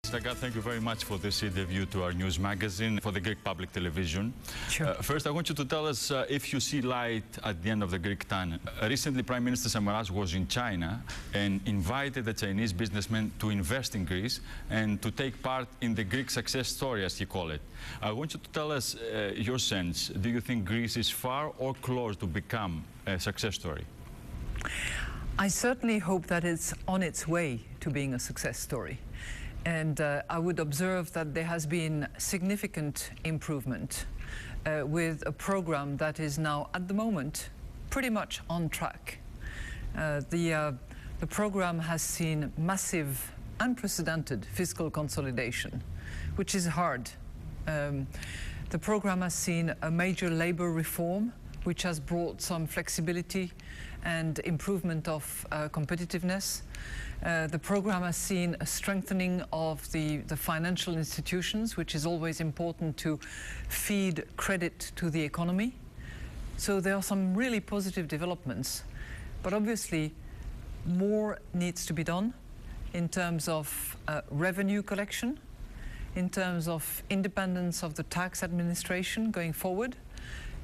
Lαγκάρντ, thank you very much for this interview to our news magazine for the Greek public television. Sure. First, I want you to tell us if you see light at the end of the Greek tunnel. Recently, Prime Minister Samaras was in China and invited the Chinese businessmen to invest in Greece and to take part in the Greek success story, as he called it. I want you to tell us your sense. Do you think Greece is far or close to become a success story? I certainly hope that it's on its way to being a success story. And I would observe that there has been significant improvement with a program that is now, at the moment, pretty much on track. The program has seen massive, unprecedented fiscal consolidation, which is hard. The program has seen a major labor reform, which has brought some flexibility and improvement of competitiveness. The program has seen a strengthening of the financial institutions, which is always important to feed credit to the economy. So there are some really positive developments, but obviously more needs to be done in terms of revenue collection, in terms of independence of the tax administration going forward,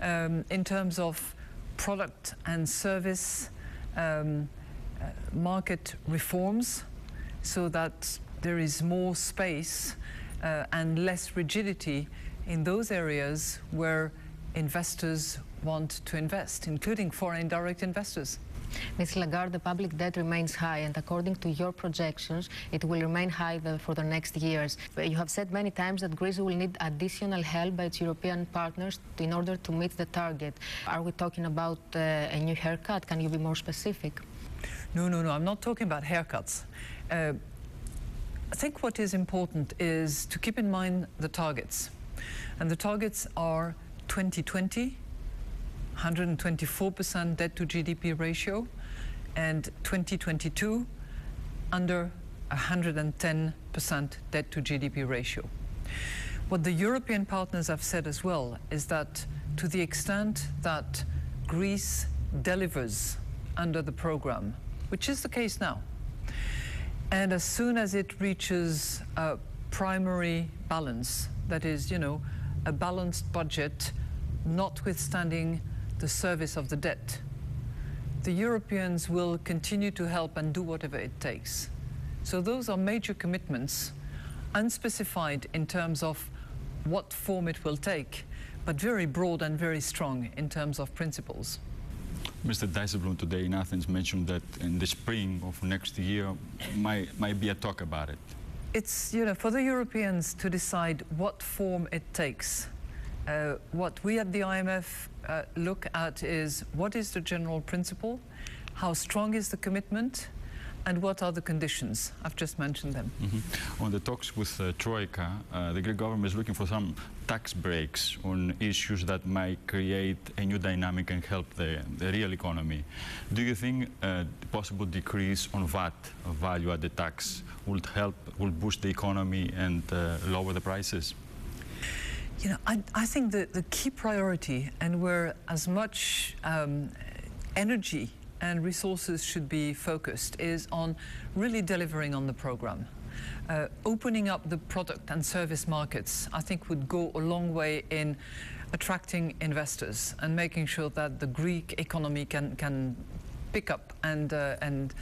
in terms of product and service market reforms, so that there is more space and less rigidity in those areas where investors want to invest, including foreign direct investors. Ms. Lagarde, the public debt remains high, and according to your projections, it will remain high for the next years. You have said many times that Greece will need additional help by its European partners in order to meet the target. Are we talking about a new haircut? Can you be more specific? No, I'm not talking about haircuts. I think what is important is to keep in mind the targets. And the targets are 2020, 124% debt to GDP ratio, and 2022, under 110% debt to GDP ratio. What the European partners have said as well is that to the extent that Greece delivers under the program, which is the case now, and as soon as it reaches a primary balance, that is, a balanced budget, notwithstanding the service of the debt, the Europeans will continue to help and do whatever it takes. So those are major commitments, unspecified in terms of what form it will take, but very broad and very strong in terms of principles. Mr. Dijsselbloem today in Athens mentioned that in the spring of next year might be a talk about it. It's, for the Europeans to decide what form it takes. What we at the IMF look at is what is the general principle, how strong is the commitment, and what are the conditions. I've just mentioned them. On the talks with Troika, the Greek government is looking for some tax breaks on issues that might create a new dynamic and help the real economy. Do you think a possible decrease on VAT, value-added tax, will boost the economy and lower the prices? I think the key priority, and where as much energy and resources should be focused, is on really delivering on the program. Opening up the product and service markets, I think, would go a long way in attracting investors and making sure that the Greek economy can pick up and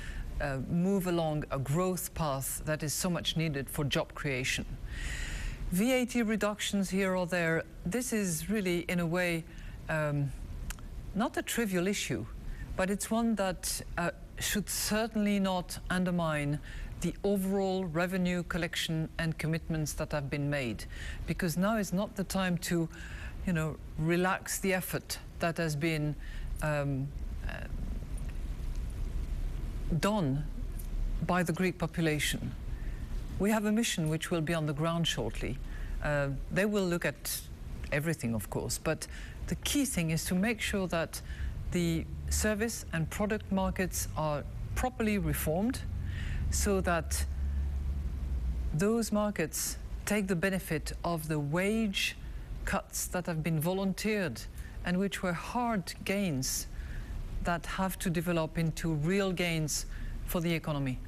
move along a growth path that is so much needed for job creation. VAT reductions here or there, this is really, in a way, not a trivial issue, but it's one that should certainly not undermine the overall revenue collection and commitments that have been made, because now is not the time to, relax the effort that has been done by the Greek population. We have a mission which will be on the ground shortly. They will look at everything, of course, but the key thing is to make sure that the service and product markets are properly reformed, so that those markets take the benefit of the wage cuts that have been volunteered and which were hard gains that have to develop into real gains for the economy.